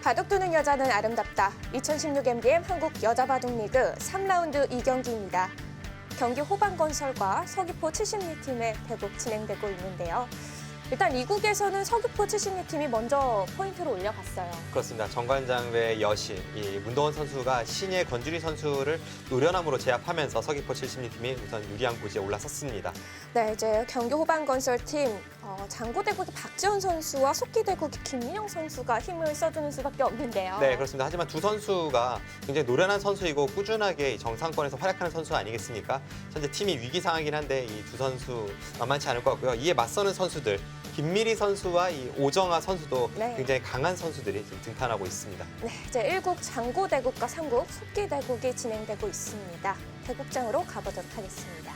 바둑 두는 여자는 아름답다. 2016 MBM 한국 여자바둑리그 3라운드 2경기입니다. 경기 호반건설과 서귀포 70리 팀의 대국 진행되고 있는데요. 일단 2국에서는 서귀포 70리 팀이 먼저 포인트를 올려갔어요. 그렇습니다. 정관장외 여신 이 문동원 선수가 신예 권준희 선수를 노련함으로 제압하면서 서귀포 70리 팀이 우선 유리한 고지에 올라섰습니다. 네, 이제 경기 호반건설팀 장고대국의 박지원 선수와 속기대국의 김민영 선수가 힘을 써주는 수밖에 없는데요. 네, 그렇습니다. 하지만 두 선수가 굉장히 노련한 선수이고 꾸준하게 정상권에서 활약하는 선수 아니겠습니까? 현재 팀이 위기 상황이긴 한데 이 두 선수 만만치 않을 것 같고요. 이에 맞서는 선수들 김미리 선수와 이 오정아 선수도 네. 굉장히 강한 선수들이 지금 등판하고 있습니다. 네, 이제 1국 장고대국과 3국 속기대국이 진행되고 있습니다. 대국장으로 가보도록 하겠습니다.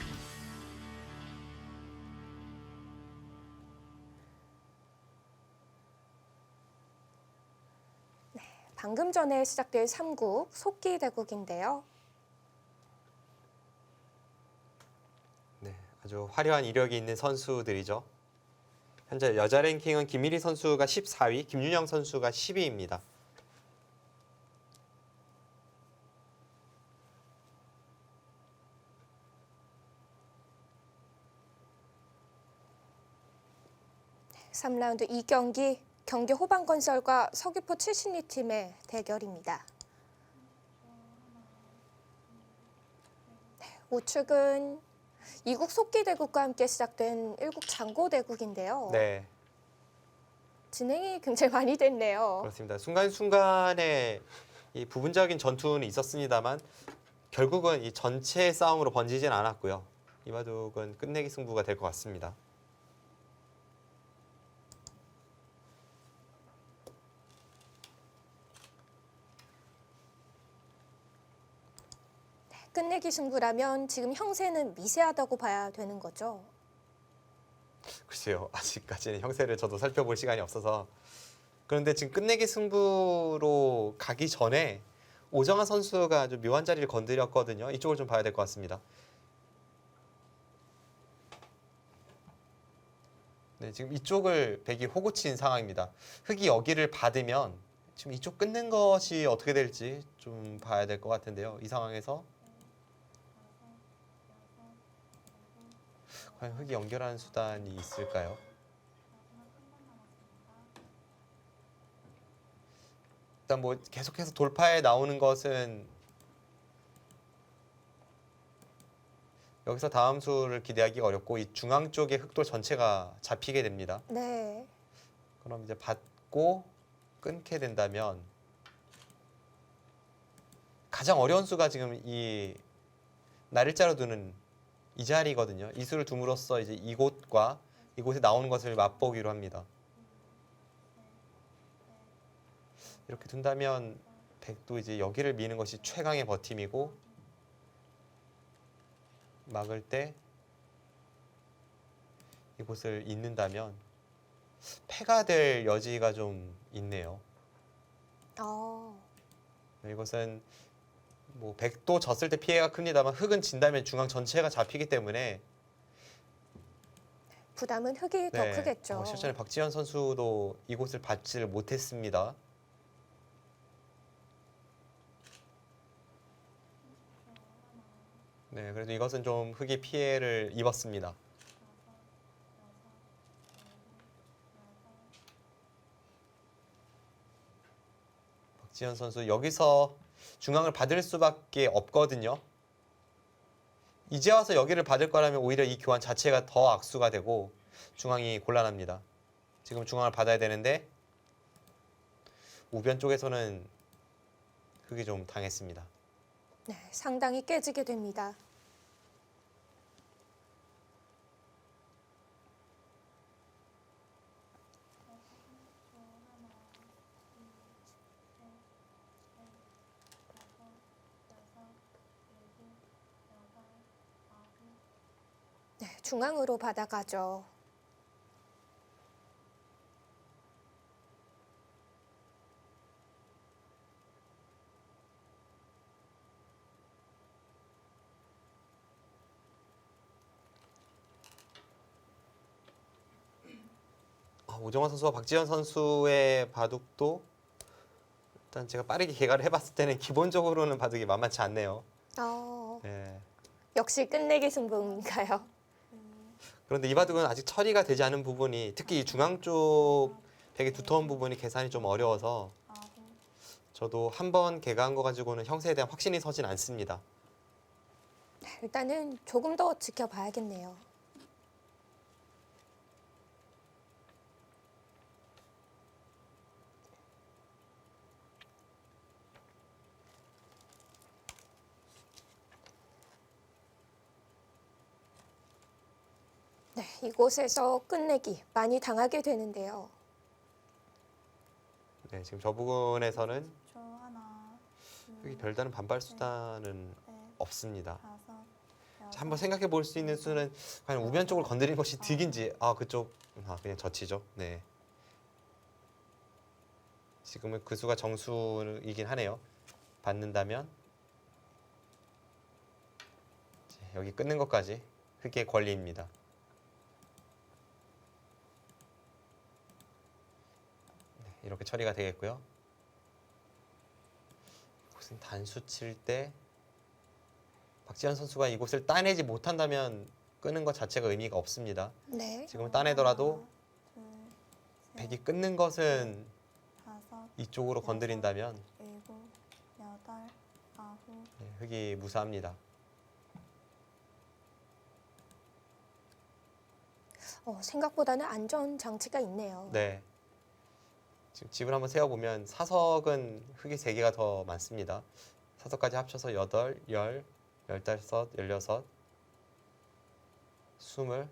네, 방금 전에 시작된 3국 속기대국인데요. 네, 아주 화려한 이력이 있는 선수들이죠. 현재 여자 랭킹은 김미리 선수가 14위, 김윤영 선수가 10위입니다. 네, 3라운드 2경기 경기 호반건설과 서귀포 70리 팀의 대결입니다. 네, 우측은 2국 속기대국과 함께 시작된 1국 장고대국인데요. 네, 진행이 굉장히 많이 됐네요. 그렇습니다. 순간순간에 이 부분적인 전투는 있었습니다만 결국은 이 전체 싸움으로 번지진 않았고요. 이 바둑은 끝내기 승부가 될 것 같습니다. 끝내기 승부라면 지금 형세는 미세하다고 봐야 되는 거죠. 글쎄요, 아직까지는 형세를 저도 살펴볼 시간이 없어서. 그런데 지금 끝내기 승부로 가기 전에 오정아 선수가 아주 묘한 자리를 건드렸거든요. 이쪽을 좀 봐야 될 것 같습니다. 네, 지금 이쪽을 백이 호구친 상황입니다. 흑이 여기를 받으면 지금 이쪽 끊는 것이 어떻게 될지 좀 봐야 될 것 같은데요. 이 상황에서 과연 흑이 연결하는 수단이 있을까요? 일단 뭐 계속해서 돌파해 나오는 것은 여기서 다음 수를 기대하기 어렵고 이 중앙 쪽의 흑돌 전체가 잡히게 됩니다. 네. 그럼 이제 받고 끊게 된다면 가장 어려운 수가 지금 이 날일자로 두는 이 자리거든요. 이 수를 둠으로써 이제 이곳과 이곳에 나오는 것을 맛보기로 합니다. 이렇게 둔다면 백도 이제 여기를 미는 것이 최강의 버팀이고 막을 때 이곳을 잇는다면 패가 될 여지가 좀 있네요. 이것은 뭐 백도 졌을 때 피해가 큽니다만 흑은 진다면 중앙 전체가 잡히기 때문에 부담은 흑이 더 크겠죠. 실전에 박지현 선수도 이곳을 받지를 못했습니다. 네, 그래도 이것은 좀 흑이 피해를 입었습니다. 박지현 선수 여기서 중앙을 받을 수밖에 없거든요. 이제 와서 여기를 받을 거라면 오히려 이 교환 자체가 더 악수가 되고 중앙이 곤란합니다. 지금 중앙을 받아야 되는데 우변 쪽에서는 흑이 좀 당했습니다. 네, 상당히 깨지게 됩니다. 네, 중앙으로 받아가죠. 오정환 선수와 박지현 선수의 바둑도 일단 제가 빠르게 개가를 해봤을 때는 기본적으로는 바둑이 만만치 않네요. 어, 예. 역시 끝내기 승부인가요? 그런데 이 바둑은 아직 처리가 되지 않은 부분이 특히 이 중앙 쪽 벽의 두터운 부분이 계산이 좀 어려워서 저도 한 번 개가한 거 가지고는 형세에 대한 확신이 서진 않습니다. 일단은 조금 더 지켜봐야겠네요. 네, 이곳에서 끝내기 많이 당하게 되는데요. 네, 지금 저 부분에서는 초 하나, 여기 별다른 반발 수단은 넷, 없습니다. 다섯, 자, 한번 생각해 볼 수 있는 수는 과연 우변 쪽을 건드린 것이 득인지 그쪽 그냥 젖히죠. 네. 지금은 그 수가 정수이긴 하네요. 받는다면 여기 끊는 것까지 흑의 권리입니다. 네, 이렇게 처리가 되겠고요. 이곳은 단수 칠 때 박지현 선수가 이곳을 따내지 못한다면 끄는 것 자체가 의미가 없습니다. 네, 지금은 따내더라도 둘, 셋, 백이 끊는 것은 다섯, 이쪽으로 건드린다면 일곱, 여덟, 아홉, 네, 흑이 무사합니다. 생각보다는 안전 장치가 있네요. 네. 지금 집을 한번 세어보면 사석은 흑이 3개가 더 많습니다. 사석까지 합쳐서 8, 10, 15, 16, 20, 30, 35,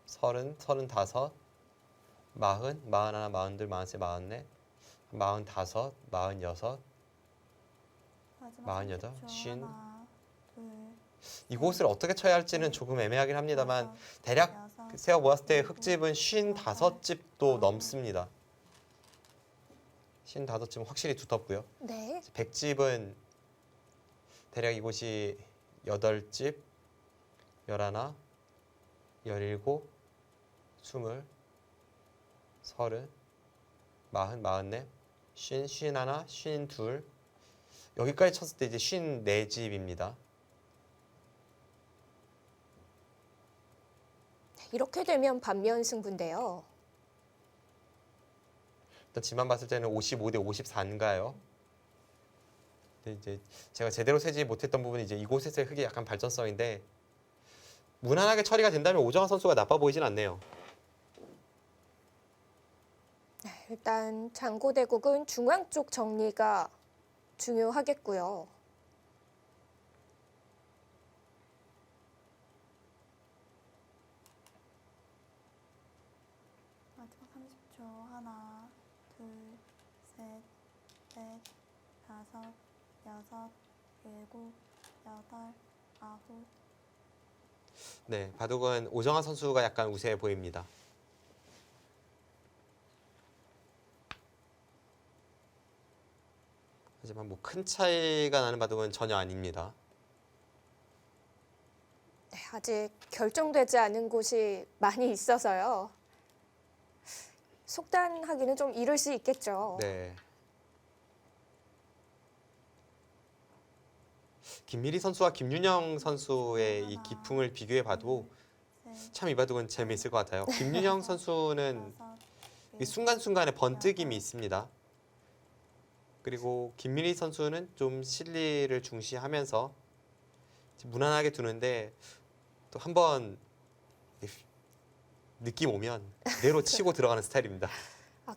40, 41, 42, 43, 44, 45, 46. 마지막 48, 30초. 쉰. 하나, 둘, 이곳을 어떻게 쳐야 할지는 조금 애매하긴 합니다만 여섯, 대략 여섯, 세어 보았을 때 흑집은 55집도 넘습니다. 55집은 확실히 두텁고요. 네, 백집은 대략 이곳이 8집, 11, 17, 20, 30, 40, 44, 50, 51, 52 여기까지 쳤을 때 이제 54집입니다. 이렇게 되면 반면 승부인데요. 일단 집만 봤을 때는 55대 54인가요? 근데 이제 제가 제대로 세지 못했던 부분이 이제 이곳에서의 흑의 약간 발전성인데 무난하게 처리가 된다면 오정환 선수가 나빠 보이진 않네요. 네, 일단 장고대국은 중앙 쪽 정리가 중요하겠고요. 마지막 30초. 하나, 둘, 셋, 넷, 다섯, 여섯, 일곱, 여덟, 아홉. 네, 바둑은 오정환 선수가 약간 우세해 보입니다. 하지만 뭐 큰 차이가 나는 바둑은 전혀 아닙니다. 네, 아직 결정되지 않은 곳이 많이 있어서요. 속단하기는 좀 이를 수 있겠죠. 네. 김미리 선수와 김윤영 선수의 이 기풍을 비교해 봐도 셋, 참 이 바둑은 재미있을 것 같아요. 김윤영 선수는 다섯, 이 순간순간에 번뜩임이 있습니다. 그리고 김민희 선수는 좀 실리를 중시하면서 무난하게 두는데 또 한번 느낌 오면 그대로 치고 들어가는 스타일입니다.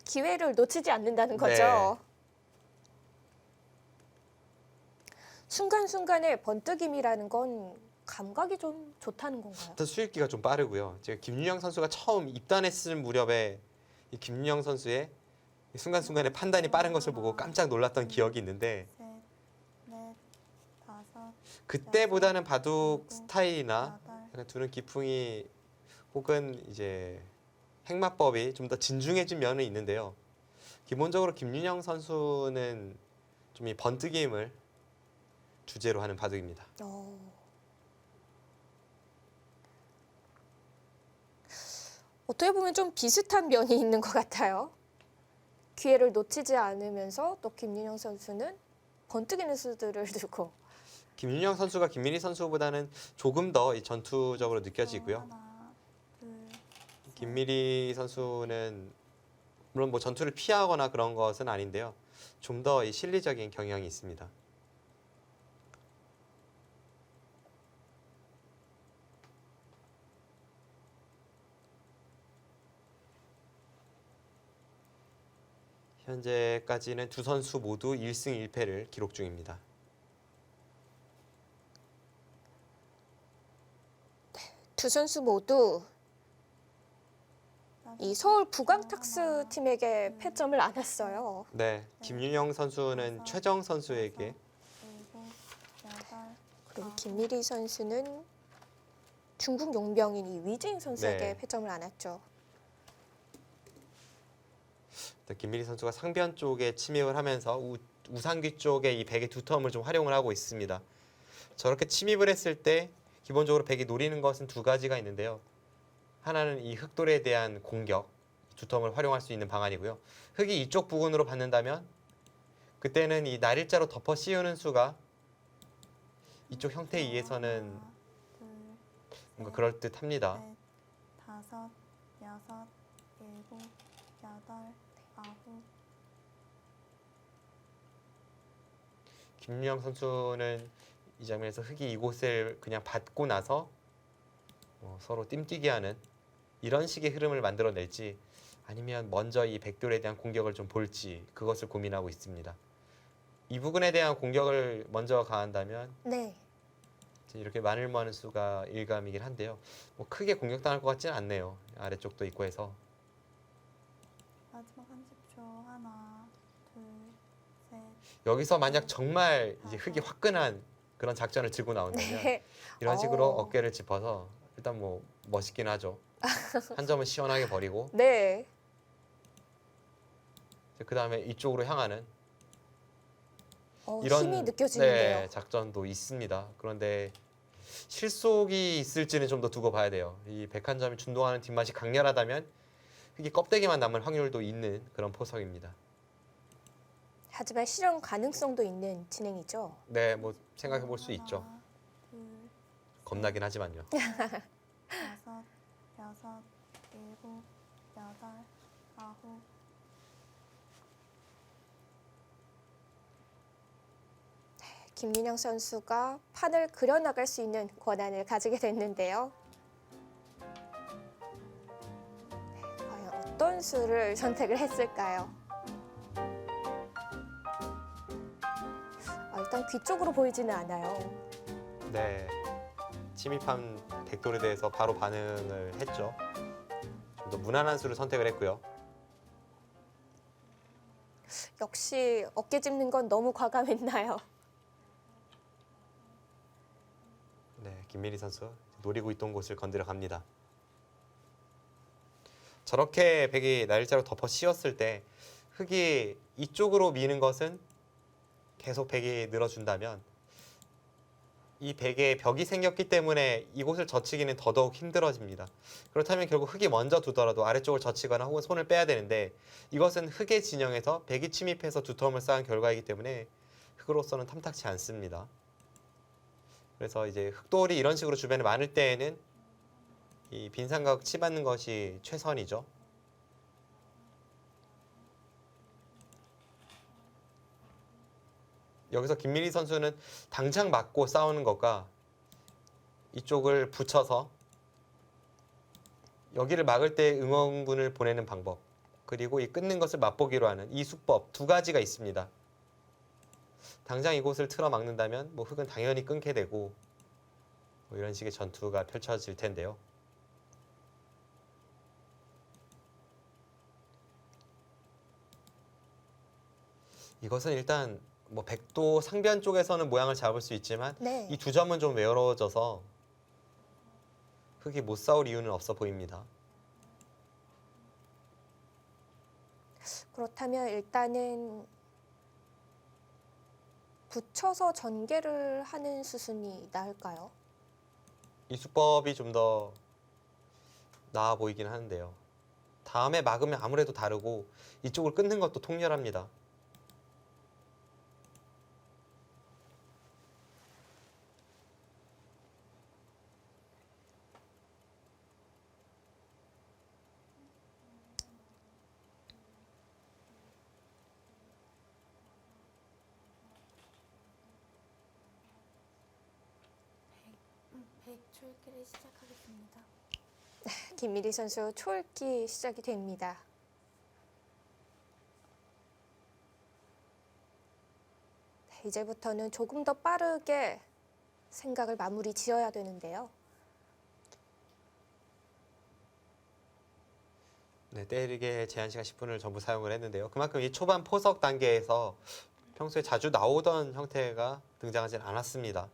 기회를 놓치지 않는다는 거죠. 네. 순간순간의 번뜩임이라는 건 감각이 좀 좋다는 건가요? 일단 수익기가 좀 빠르고요. 제가 김윤영 선수가 처음 입단했을 무렵에 이 김윤영 선수의 이 순간순간의 판단이 빠른 것을 보고 깜짝 놀랐던 기억이 있는데 셋, 넷, 다섯, 그때보다는 바둑 스타일이나 여덟, 약간 두는 기풍이 혹은 이제 행마법이 좀 더 진중해진 면은 있는데요. 기본적으로 김윤영 선수는 좀 이 번뜩임을 주제로 하는 바둑입니다. 어떻게 보면 좀 비슷한 면이 있는 것 같아요. 기회를 놓치지 않으면서 또 김윤영 선수는 번뜩이는 수들을 두고 김윤영 선수가 김민희 선수보다는 조금 더 이 전투적으로 느껴지고요. 하나, 둘, 김민희 선수는 물론 뭐 전투를 피하거나 그런 것은 아닌데요. 좀 더 이 실리적인 경향이 있습니다. 현재까지는 두 선수 모두 1승 1패를 기록 중입니다. 두 선수 모두 이 서울 부광탁스 하나, 팀에게 패점을 안았어요. 네, 김윤영 선수는 최정 선수에게 일곱, 여덟, 그리고 김미리 선수는 중국 용병인 이 위진 선수에게 네. 패점을 안았죠. 김민희 선수가 상변 쪽에 침입을 하면서 우상귀 쪽에 이 백의 두텀을 좀 활용을 하고 있습니다. 저렇게 침입을 했을 때 기본적으로 백이 노리는 것은 두 가지가 있는데요. 하나는 이 흑돌에 대한 공격, 두텀을 활용할 수 있는 방안이고요. 흑이 이쪽 부근으로 받는다면 그때는 이 날일자로 덮어 씌우는 수가 이쪽 형태에 의해서는 하나, 둘, 뭔가 그럴듯합니다. 넷, 다섯, 여섯, 일곱, 여덟, 아홉. 김윤영 선수는 이 장면에서 흑이 이곳을 그냥 받고 나서 서로 뜀뛰게 하는 이런 식의 흐름을 만들어낼지 아니면 먼저 이 백돌에 대한 공격을 좀 볼지 그것을 고민하고 있습니다. 이 부분에 대한 공격을 먼저 가한다면 네. 이렇게 마늘 모아는 수가 일감이긴 한데요. 뭐 크게 공격당할 것 같지는 않네요. 아래쪽도 있고 해서. 마지막 30초. 하나, 둘, 셋. 여기서 만약 정말 이제 흑이 화끈한 그런 작전을 들고 나온다면 네. 이런 식으로 어. 어깨를 짚어서 일단 뭐 멋있긴 하죠. 한 점은 시원하게 버리고 네. 그 다음에 이쪽으로 향하는 힘이 느껴지는데요. 네, 작전도 있습니다. 그런데 실속이 있을지는 좀 더 두고 봐야 돼요. 이 백한점이 준동하는 뒷맛이 강렬하다면 흑이 껍데기만 남을 확률도 있는 그런 포석입니다. 하지만 실현 가능성도 있는 진행이죠. 네, 뭐 생각해 볼 수 있죠. 하나, 둘, 겁나긴 하지만요. 다섯, 여섯, 일곱, 여덟, 아홉. 김민영 선수가 판을 그려나갈 수 있는 권한을 가지게 됐는데요. 과연 어떤 수를 선택을 했을까요? 일단 귀 쪽으로 보이지는 않아요. 네, 침입한 백돌에 대해서 바로 반응을 했죠. 좀 더 무난한 수를 선택을 했고요. 역시 어깨 짚는 건 너무 과감했나요? 네, 김민희 선수 노리고 있던 곳을 건드려 갑니다. 저렇게 백이 날일자로 덮어 씌웠을 때 흑이 이쪽으로 미는 것은 계속 백이 늘어준다면 이 백에 벽이 생겼기 때문에 이곳을 젖히기는 더더욱 힘들어집니다. 그렇다면 결국 흑이 먼저 두더라도 아래쪽을 젖히거나 혹은 손을 빼야 되는데 이것은 흑의 진영에서 백이 침입해서 두텀을 쌓은 결과이기 때문에 흑으로서는 탐탁치 않습니다. 그래서 이제 흑돌이 이런 식으로 주변에 많을 때에는 이 빈삼각 치받는 것이 최선이죠. 여기서 김민희 선수는 당장 맞고 싸우는 것과 이쪽을 붙여서 여기를 막을 때 응원군을 보내는 방법 그리고 이 끊는 것을 맛보기로 하는 이 수법 두 가지가 있습니다. 당장 이곳을 틀어 막는다면 뭐 흑은 당연히 끊게 되고 뭐 이런 식의 전투가 펼쳐질 텐데요. 이것은 일단 뭐 백도 상변 쪽에서는 모양을 잡을 수 있지만 네. 이 두 점은 좀 외로워져서 흑이 못 싸울 이유는 없어 보입니다. 그렇다면 일단은 붙여서 전개를 하는 수순이 나을까요? 이 수법이 좀 더 나아 보이긴 하는데요. 다음에 막으면 아무래도 다르고 이쪽을 끊는 것도 통렬합니다. 백 출기를 시작하겠습니다. 김미리 선수 초읽기 시작이 됩니다. 네, 이제부터는 조금 더 빠르게 생각을 마무리 지어야 되는데요. 네, 때리게 제한 시간 10분을 전부 사용을 했는데요. 그만큼 이 초반 포석 단계에서 평소에 자주 나오던 형태가 등장하진 않았습니다.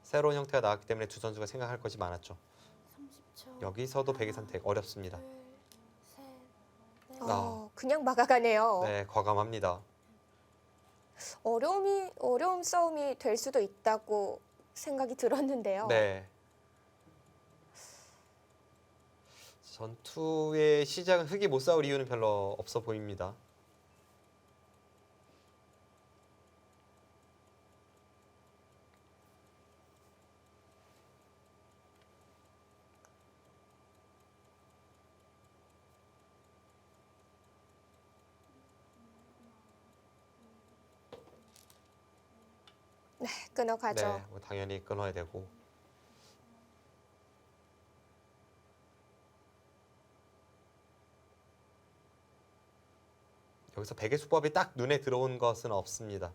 새로운 형태가 나왔기 때문에 두 선수가 생각할 것이 많았죠. 30초. 여기서도 백의 선택 어렵습니다. 둘, 셋, 넷. 그냥 막아가네요. 네, 과감합니다. 어려운 싸움이 될 수도 있다고 생각이 들었는데요. 네. 전투의 시작은 흙이 못 싸울 이유는 별로 없어 보입니다. 끊어가죠. 네, 뭐 당연히 끊어야 되고. 여기서 백의 수법이 딱 눈에 들어온 것은 없습니다.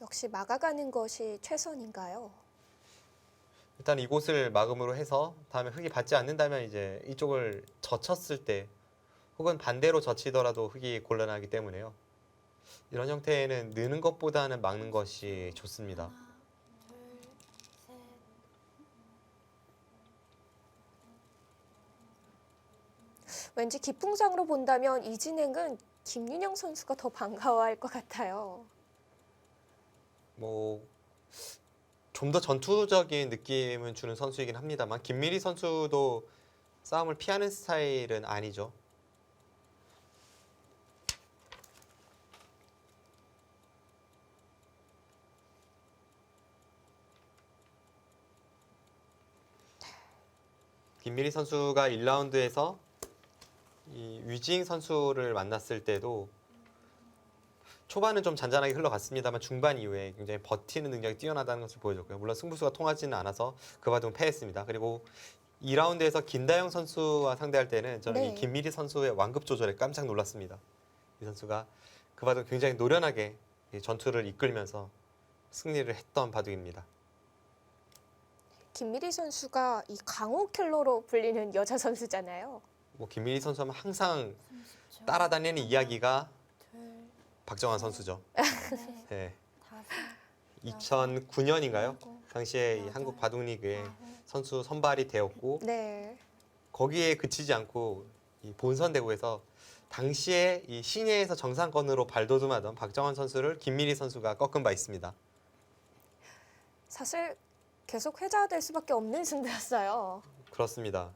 역시 막아가는 것이 최선인가요? 일단 이곳을 막음으로 해서 다음에 흙이 받지 않는다면 이제 이쪽을 젖혔을 때 혹은 반대로 젖히더라도 흙이 곤란하기 때문에요. 이런 형태에는 느는 것보다는 막는 것이 좋습니다. 하나, 둘, 셋. 왠지 기풍상으로 본다면 이 진행은 김윤영 선수가 더 반가워할 것 같아요. 뭐 좀 더 전투적인 느낌은 주는 선수이긴 합니다만 김미리 선수도 싸움을 피하는 스타일은 아니죠. 김미리 선수가 1라운드에서 이 위징 선수를 만났을 때도 초반은 좀 잔잔하게 흘러갔습니다만 중반 이후에 굉장히 버티는 능력이 뛰어나다는 것을 보여줬고요. 물론 승부수가 통하지는 않아서 그 바둑은 패했습니다. 그리고 2라운드에서 김다영 선수와 상대할 때는 저는 네. 이 김미리 선수의 완급 조절에 깜짝 놀랐습니다. 이 선수가 그 바둑 굉장히 노련하게 이 전투를 이끌면서 승리를 했던 바둑입니다. 김미리 선수가 이 강호 킬러로 불리는 여자 선수잖아요. 뭐 김미리 선수하면 항상 30초. 따라다니는 이야기가 둘, 박정환 선수죠. 넷, 네. 다섯, 2009년인가요? 일곱, 당시에 이 여덟, 한국 바둑리그에 아홉, 선수 선발이 되었고 네. 거기에 그치지 않고 이 본선 대구에서 당시에 이 신예에서 정상권으로 발돋움하던 박정환 선수를 김미리 선수가 꺾은 바 있습니다. 사실 계속 회자될 수밖에 없는 승부였어요. 그렇습니다.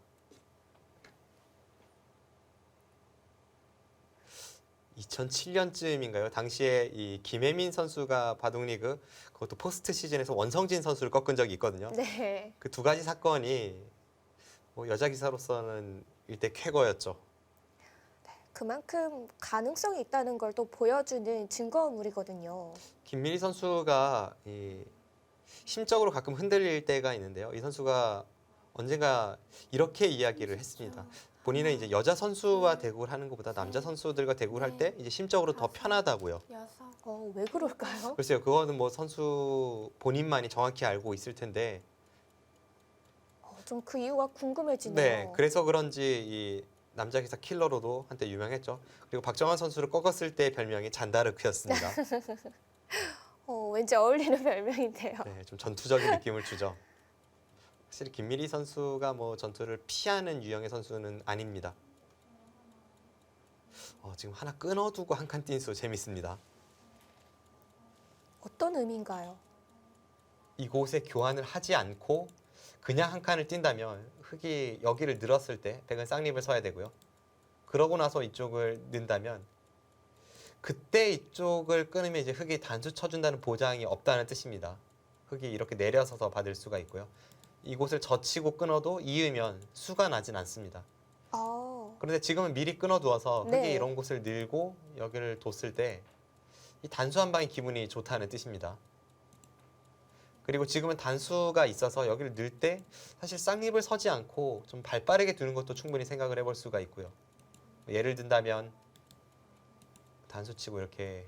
(2007년쯤인가요) 당시에 이 김혜민 선수가 바둑리그 그것도 포스트 시즌에서 원성진 선수를 꺾은 적이 있거든요. 네. 그 두 가지 사건이 뭐 여자 기사로서는 일대 쾌거였죠. 그만큼 가능성이 있다는 걸 또 보여주는 증거물이거든요. 김미리 선수가 이 심적으로 가끔 흔들릴 때가 있는데요. 이 선수가 언젠가 이렇게 이야기를 했습니다. 본인은 이제 여자 선수와 대국을 하는 것보다 남자 선수들과 대국을 할 때 이제 심적으로 더 편하다고요. 여섯, 왜 그럴까요? 글쎄요, 그거는 뭐 선수 본인만이 정확히 알고 있을 텐데, 좀 그 이유가 궁금해지네요. 네, 그래서 그런지 이 남자 기사 킬러로도 한때 유명했죠. 그리고 박정환 선수를 꺾었을 때 별명이 잔다르크였습니다. 왠지 어울리는 별명인데요. 네, 좀 전투적인 느낌을 주죠. 확실히 김미리 선수가 뭐 전투를 피하는 유형의 선수는 아닙니다. 지금 하나 끊어두고 한 칸 뛴수 재밌습니다. 어떤 의미인가요? 이곳에 교환을 하지 않고 그냥 한 칸을 뛴다면 흑이 여기를 늘었을 때 백은 쌍립을 서야 되고요. 그러고 나서 이쪽을 는다면 그때 이쪽을 끊으면 이제 흑이 단수 쳐준다는 보장이 없다는 뜻입니다. 흑이 이렇게 내려서서 받을 수가 있고요. 이곳을 젖히고 끊어도 이으면 수가 나진 않습니다. 그런데 지금은 미리 끊어두어서 흑이 네. 이런 곳을 늘고 여기를 뒀을 때 이 단수 한 방이 기분이 좋다는 뜻입니다. 그리고 지금은 단수가 있어서 여기를 늘 때 사실 쌍립을 서지 않고 좀 발빠르게 두는 것도 충분히 생각을 해볼 수가 있고요. 예를 든다면 단수 치고 이렇게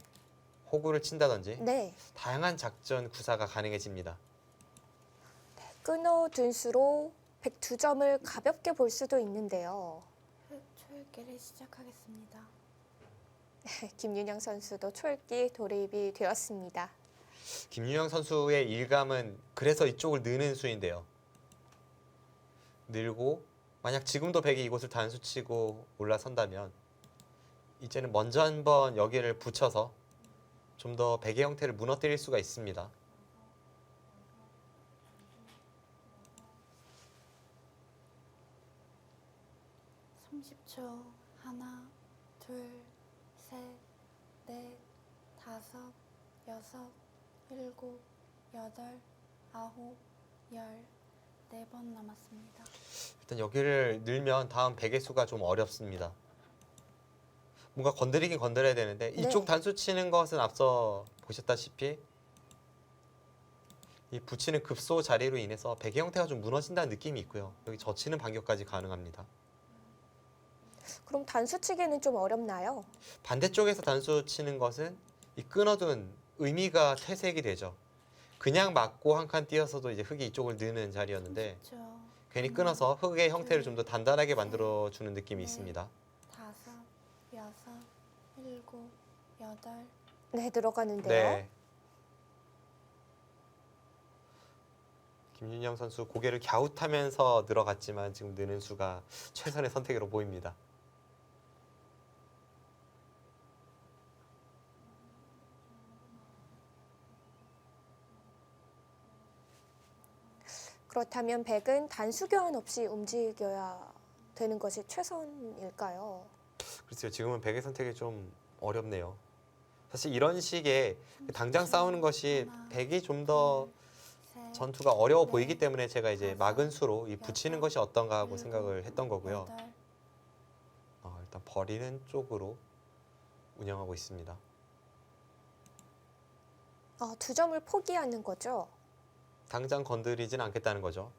호구를 친다든지 네. 다양한 작전 구사가 가능해집니다. 끊어둔 수로 백 2점을 가볍게 볼 수도 있는데요. 흑 초읽기를 시작하겠습니다. 김윤영 선수도 초읽기 돌입이 되었습니다. 김윤영 선수의 일감은 그래서 이쪽을 느는 수인데요. 늘고 만약 지금도 백이 이곳을 단수치고 올라선다면 이제는 먼저 한번 여기를 붙여서 좀 더 백의 형태를 무너뜨릴 수가 있습니다. (30초) 하나, 둘, 셋, 넷, 다섯, 여섯, 일곱, 여덟, 아홉, 열. 4번 남았습니다. 일단 여기를 늘면 다음 백의 수가 좀 어렵습니다. 뭔가 건드리긴 건드려야 되는데 네. 이쪽 단수 치는 것은 앞서 보셨다시피 이 붙이는 급소 자리로 인해서 백의 형태가 좀 무너진다는 느낌이 있고요. 여기 젖히는 반격까지 가능합니다. 그럼 단수치기는 좀 어렵나요? 반대쪽에서 단수 치는 것은 이 끊어둔 의미가 퇴색이 되죠. 그냥 맞고 한 칸 띄어서도 이제 흑이 이쪽을 느는 자리였는데 30초. 괜히 끊어서 흑의 형태를 좀 더 단단하게 만들어주는 느낌이 있습니다. 다섯, 여섯, 일곱, 여덟. 네, 들어가는데요. 네. 김윤영 선수 고개를 갸웃하면서 늘어갔지만 지금 느는 수가 최선의 선택으로 보입니다. 그렇다면 백은 단수 교환 없이 움직여야 되는 것이 최선일까요? 글쎄요, 지금은 백의 선택이 좀 어렵네요. 사실 이런 식의 당장 싸우는 것이 백이 좀 더 셋, 전투가 어려워 네. 보이기 때문에 제가 이제 막은 수로 이 붙이는 것이 어떤가 하고 생각을 했던 거고요. 여덟. 일단 버리는 쪽으로 운영하고 있습니다. 2점을 포기하는 거죠. 당장 건드리진 않겠다는 거죠.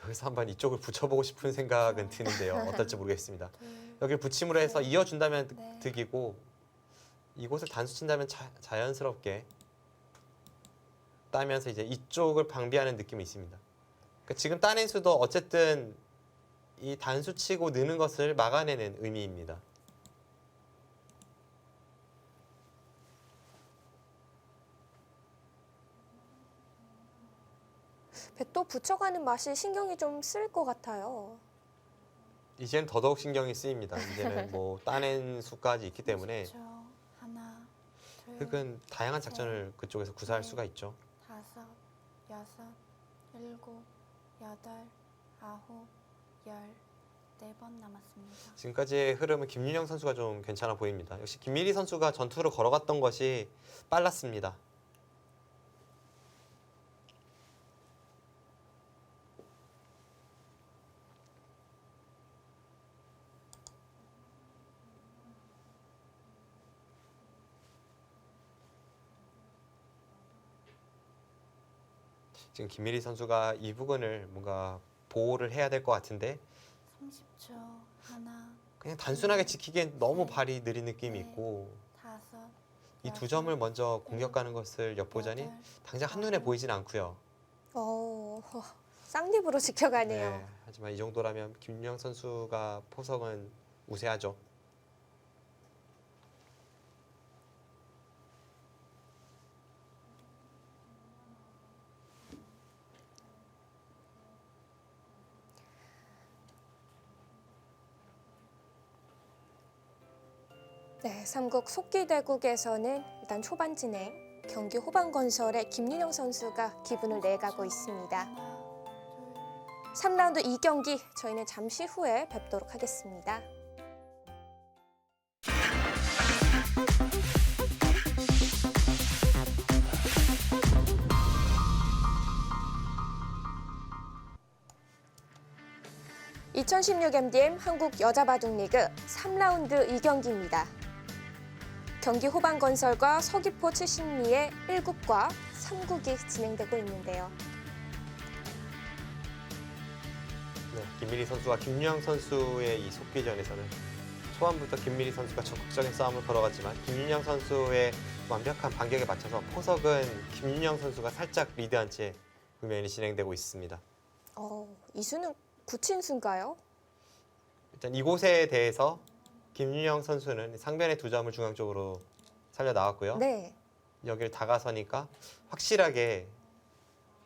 여기서 한번 이쪽을 붙여보고 싶은 생각은 드는데요. 어떨지 모르겠습니다. 둘, 여기를 붙임으로 해서 이어준다면 네. 득이고 이곳을 단수 친다면 자연스럽게 따면서 이제 이쪽을 방비하는 느낌이 있습니다. 그러니까 지금 따낸 수도 어쨌든 이 단수 치고 느는 것을 막아내는 의미입니다. 백도 붙여가는 맛이 신경이 좀 쓰일 것 같아요. 이제는 더더욱 신경이 쓰입니다. 이제는 뭐 따낸 수까지 있기 때문에 30초. 하나, 둘, 흑은 다양한 작전을 그쪽에서 구사할 수가 있죠. 다섯, 여섯, 일곱, 여덟, 아홉, 열. 4번 남았습니다. 지금까지의 흐름은 김윤영 선수가 좀 괜찮아 보입니다. 역시 김미리 선수가 전투로 걸어갔던 것이 빨랐습니다. 지금 김미리 선수가 이 부분을 뭔가 보호를 해야 될 것 같은데 30초. 하나, 그냥 단순하게 지키기엔 너무 발이 느린 느낌이 있고 다섯, 이 두 점을 먼저 공격 가는 것을 엿보자니 여덟, 당장 한눈에 보이진 않고요. 쌍립으로 지켜가네요. 네, 하지만 이 정도라면 김윤영 선수가 포석은 우세하죠. 네, 3국 속기대국에서는 일단 초반 진행, 경기 호반건설의 김윤영 선수가 기분을 내가고 있습니다. 하나, 3라운드 2경기 저희는 잠시 후에 뵙도록 하겠습니다. (2016) MDM 한국 여자바둑리그 3라운드 2경기입니다. 경기 호반건설과 서귀포 칠십리의 1국과 3국이 진행되고 있는데요. 네, 김민희 선수와 김유영 선수의 이 속기전에서는 초반부터 김민희 선수가 적극적인 싸움을 걸어갔지만 김윤영 선수의 완벽한 반격에 맞춰서 포석은 김윤영 선수가 살짝 리드한 채 국면이 진행되고 있습니다. 이수는 구친수인가요? 일단 이곳에 대해서 김윤영 선수는 상변의 2점을 중앙 쪽으로 살려 나왔고요. 네. 여기를 다가서니까 확실하게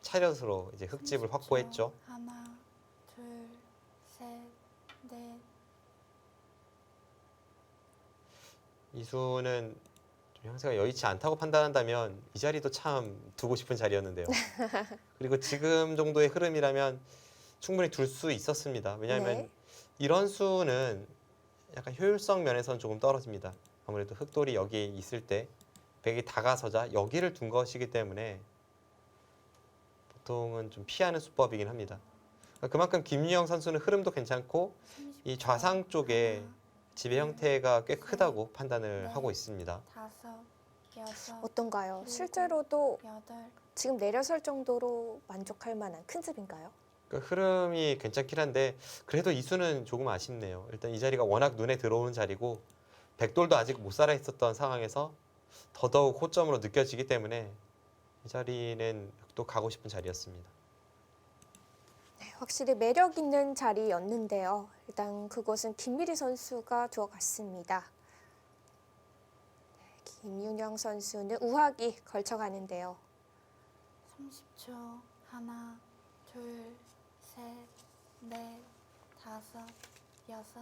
차렷으로 이제 흙집을 30초. 확보했죠. 하나, 둘, 셋, 넷. 이수는 좀 형세가 여의치 않다고 판단한다면 이 자리도 참 두고 싶은 자리였는데요. 그리고 지금 정도의 흐름이라면 충분히 둘 수 있었습니다. 왜냐하면 네. 이런 수는 약간 효율성 면에서는 조금 떨어집니다. 아무래도 흑돌이 여기 있을 때 백이 다가서자 여기를 둔 것이기 때문에 보통은 좀 피하는 수법이긴 합니다. 그만큼 김유영 선수는 흐름도 괜찮고 이 30초. 좌상 쪽에 하나, 지배 형태가 꽤 크다고 판단을 하고 있습니다. 다섯, 여섯, 어떤가요? 일곱, 실제로도 여덟. 지금 내려설 정도로 만족할 만한 큰 습인가요? 그 흐름이 괜찮긴 한데 그래도 이수는 조금 아쉽네요. 일단 이 자리가 워낙 눈에 들어오는 자리고 백돌도 아직 못 살아 있었던 상황에서 더더욱 호점으로 느껴지기 때문에 이 자리는 또 가고 싶은 자리였습니다. 네, 확실히 매력 있는 자리였는데요. 일단 그곳은 김미리 선수가 들어갔습니다. 네, 김윤영 선수는 우하기 걸쳐가는데요. 30초. 하나, 둘, 셋, 넷, 다섯, 여섯,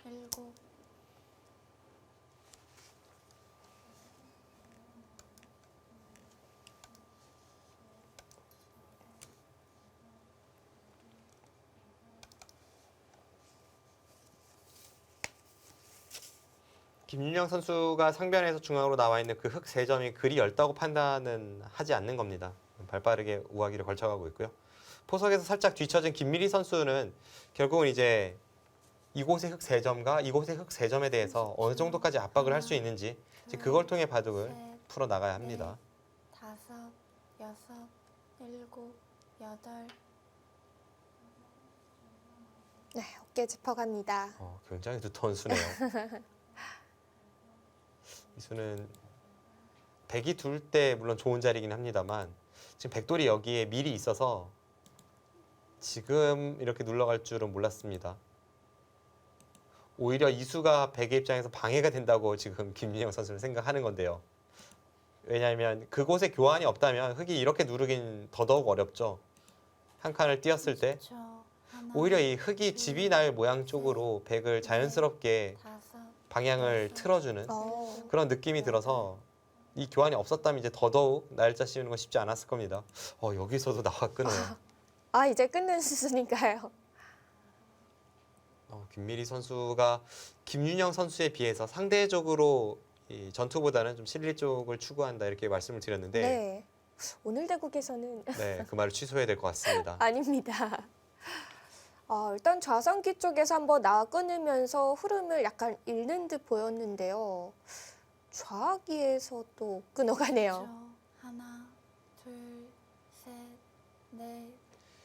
일곱. 김윤영 선수가 상변에서 중앙으로 나와 있는 그 흙 3점이 그리 얇다고 판단은 하지 않는 겁니다. 발빠르게 우하기를 걸쳐가고 있고요. 포석에서 살짝 뒤처진 김미리 선수는 결국은 이제 이곳의 흙 3점과 이곳의 흙 3점에 대해서 어느 정도까지 압박을 할 수 있는지 이제 그걸 통해 바둑을 셋, 풀어 나가야 합니다. 다섯, 여섯, 일곱, 여덟. 네, 어깨 짚어갑니다. 굉장히 두터운 수네요. 이 수는 백이 둘 때 물론 좋은 자리긴 합니다만 지금 백돌이 여기에 미리 있어서 지금 이렇게 눌러갈 줄은 몰랐습니다. 오히려 이수가 백의 입장에서 방해가 된다고 지금 김민영 선수는 생각하는 건데요. 왜냐하면 그곳에 교환이 없다면 흙이 이렇게 누르긴 더더욱 어렵죠. 한 칸을 띄었을 때 30초. 하나, 오히려 이 흙이 집이 날 모양 쪽으로 백을 자연스럽게 다섯, 방향을 틀어주는 그런 느낌이 들어서 이 교환이 없었다면 이제 더더욱 날짜 씌우는 건 쉽지 않았을 겁니다. 여기서도 나와 끊어요. 이제 끊는 수순인가요? 김미리 선수가 김윤영 선수에 비해서 상대적으로 이 전투보다는 좀 실리 쪽을 추구한다 이렇게 말씀을 드렸는데 네. 오늘 대국에서는 네, 그 말을 취소해야 될 것 같습니다. 아닙니다. 일단 좌상기 쪽에서 한번 나와 끊으면서 흐름을 약간 잃는 듯 보였는데요. 좌하기에서도 끊어가네요. 30초. 하나, 둘, 셋, 넷,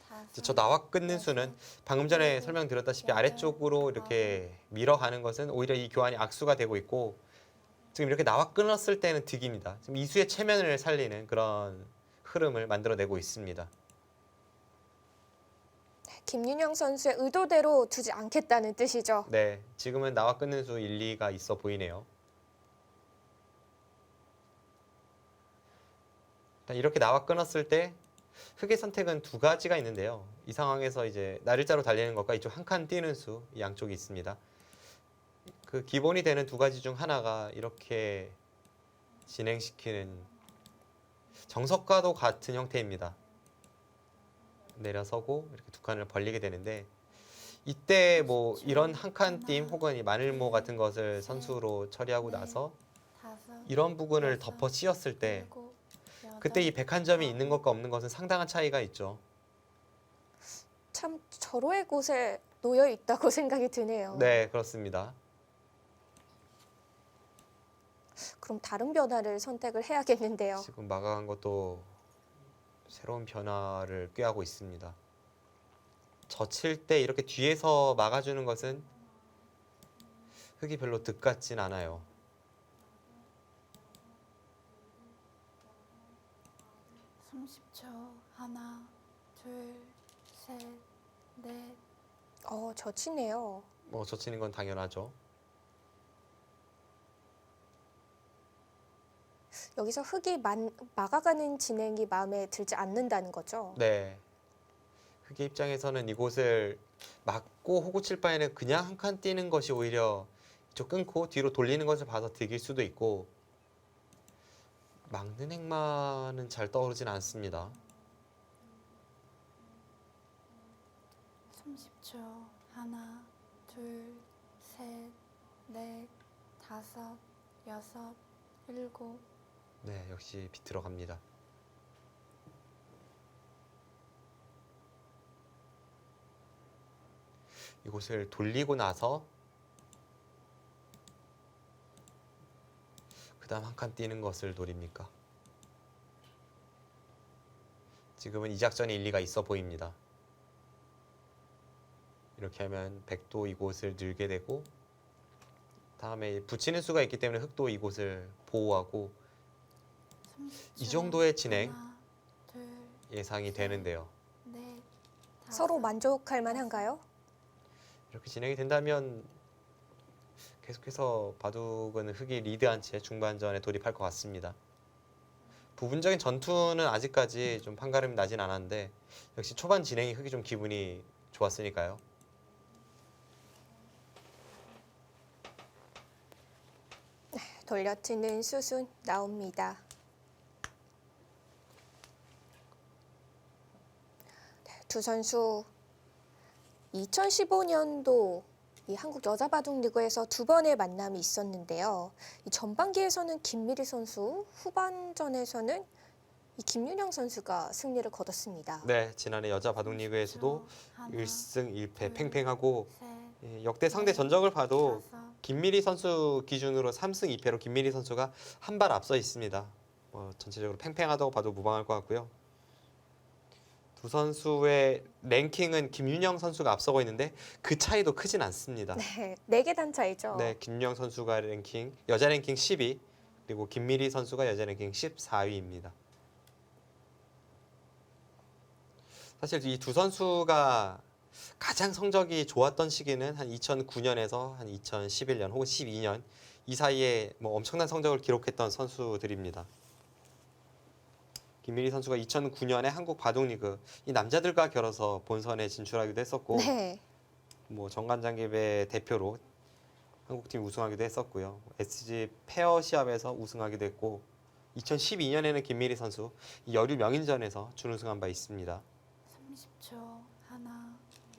다섯. 저 나와 끊는 수는 방금 전에 설명드렸다시피 아래쪽으로 이렇게 밀어가는 것은 오히려 이 교환이 악수가 되고 있고 지금 이렇게 나와 끊었을 때는 득입니다. 지금 이수의 체면을 살리는 그런 흐름을 만들어내고 있습니다. 김윤영 선수의 의도대로 두지 않겠다는 뜻이죠. 네, 지금은 나와 끊는 수 일리가 있어 보이네요. 일단 이렇게 나와 끊었을 때 흙의 선택은 2가지가 있는데요. 이 상황에서 이제 날일자로 달리는 것과 이쪽 한 칸 뛰는 수, 이 양쪽이 있습니다. 그 기본이 되는 두 가지 중 하나가 이렇게 진행시키는 정석과도 같은 형태입니다. 내려서고 이렇게 두 칸을 벌리게 되는데 이때 뭐 이런 한 칸 띠임 혹은 이 마늘모 같은 것을 선수로 처리하고 나서 이런 부분을 덮어 씌웠을 때 그때 이 101점이 있는 것과 없는 것은 상당한 차이가 있죠. 참 절호의 곳에 놓여 있다고 생각이 드네요. 네, 그렇습니다. 그럼 다른 변화를 선택을 해야겠는데요. 지금 막아간 것도 새로운 변화를 꾀하고 있습니다. 젖힐 때 이렇게 뒤에서 막아주는 것은 흙이 별로 득 같진 않아요. 하나, 둘, 셋, 넷. 젖히네요. 뭐 젖히는 건 당연하죠. 여기서 흙이 막아가는 진행이 마음에 들지 않는다는 거죠. 네. 흙의 입장에서는 이곳을 막고 호구 칠 바에는 그냥 한 칸 띄는 것이 오히려 이쪽 끊고 뒤로 돌리는 것을 봐서 득일 수도 있고 막는 행마는 잘 떠오르진 않습니다. 30초. 하나, 둘, 셋, 넷, 다섯, 여섯, 일곱. 네, 역시 비틀어 갑니다. 이곳을 돌리고 나서 그 다음 한 칸 띄는 것을 노립니까? 지금은 이 작전이 일리가 있어 보입니다. 이렇게 하면 백도 이곳을 늘게 되고 다음에 붙이는 수가 있기 때문에 흙도 이곳을 보호하고 30초. 이 정도의 진행 하나, 둘, 예상이 되는데요. 넷, 다섯, 서로 만족할 만한가요? 이렇게 진행이 된다면 계속해서 바둑은 흙이 리드한 채 중반전에 돌입할 것 같습니다. 부분적인 전투는 아직까지 좀 판가름이 나진 않았는데 역시 초반 진행이 흙이 좀 기분이 좋았으니까요. 돌려치는 수순 나옵니다. 두 선수 2015년도 이 한국 여자바둑리그에서 두 번의 만남이 있었는데요. 이 전반기에서는 김미리 선수, 후반전에서는 이 김윤영 선수가 승리를 거뒀습니다. 네, 지난해 여자 바둑리그에서도 1승 1패 팽팽하고 셋, 역대 상대 전적을 봐도 다섯. 김미리 선수 기준으로 3승 2패로 김미리 선수가 한 발 앞서 있습니다. 전체적으로 팽팽하다고 봐도 무방할 것 같고요. 두 선수의 랭킹은 김윤영 선수가 앞서고 있는데 그 차이도 크진 않습니다. 네, 4개 차이죠. 네, 김윤영 선수가 여자 랭킹 10위, 그리고 김미리 선수가 여자 랭킹 14위입니다. 사실 이 두 선수가 가장 성적이 좋았던 시기는 한 2009년에서 한 2011년 혹은 12년 이 사이에 뭐 엄청난 성적을 기록했던 선수들입니다. 김미리 선수가 2009년에 한국 바둑리그 이 남자들과 겨뤄서 본선에 진출하기도 했었고 네. 뭐 정관장기배 대표로 한국팀 우승하기도 했었고요. SG 페어 시합에서 우승하기도 했고 2012년에는 김미리 선수 이 여류 명인전에서 준우승한 바 있습니다. 30초. 하나,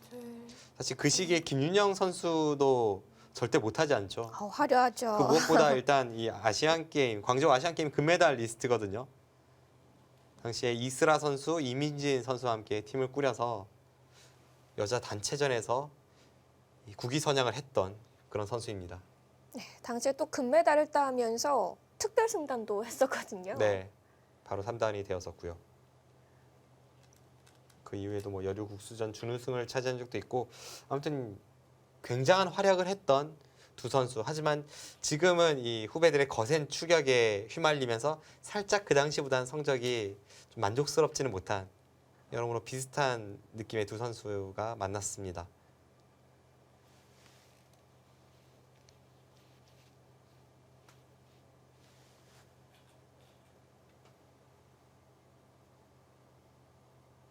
둘. 사실 그 시기에 김윤영 선수도 절대 못하지 않죠. 화려하죠. 그 무엇보다 일단 이 아시안 게임, 광저우 아시안 게임 금메달 리스트거든요. 당시에 이스라 선수, 이민진 선수와 함께 팀을 꾸려서 여자 단체전에서 이 국위 선양을 했던 그런 선수입니다. 네, 당시에 또 금메달을 따면서 특별 승단도 했었거든요. 네, 바로 3단이 되었었고요. 그 이후에도 뭐 여류국수전 준우승을 차지한 적도 있고 아무튼 굉장한 활약을 했던 두 선수. 하지만 지금은 이 후배들의 거센 추격에 휘말리면서 살짝 그 당시보다는 성적이 좀 만족스럽지는 못한 여러모로 비슷한 느낌의 두 선수가 만났습니다.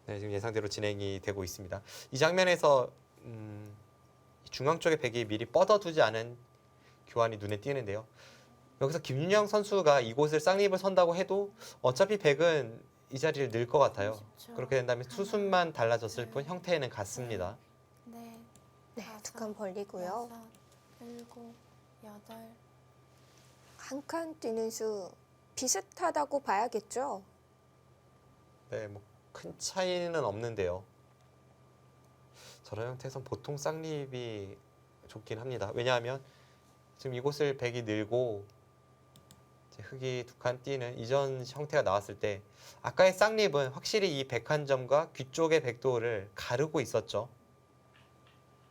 네, 지금 예상대로 진행이 되고 있습니다. 이 장면에서 중앙 쪽의 백이 미리 뻗어두지 않은 교환이 눈에 띄는데요. 여기서 김윤영 선수가 이곳을 쌍립을 선다고 해도 어차피 백은 이 자리를 늘 것 같아요. 30초. 그렇게 된다면 수순만 달라졌을 뿐 형태는 같습니다. 넷, 네, 다섯, 두 칸 벌리고요. 여섯, 일곱, 여덟. 한 칸 뛰는 수 비슷하다고 봐야겠죠? 네, 뭐 큰 차이는 없는데요. 저런 형태에선 보통 쌍립이 좋긴 합니다. 왜냐하면 지금 이곳을 백이 늘고 이제 흙이 두 칸 띄는 이전 형태가 나왔을 때 아까의 쌍립은 확실히 이 백한점과 귀 쪽의 백도를 가르고 있었죠.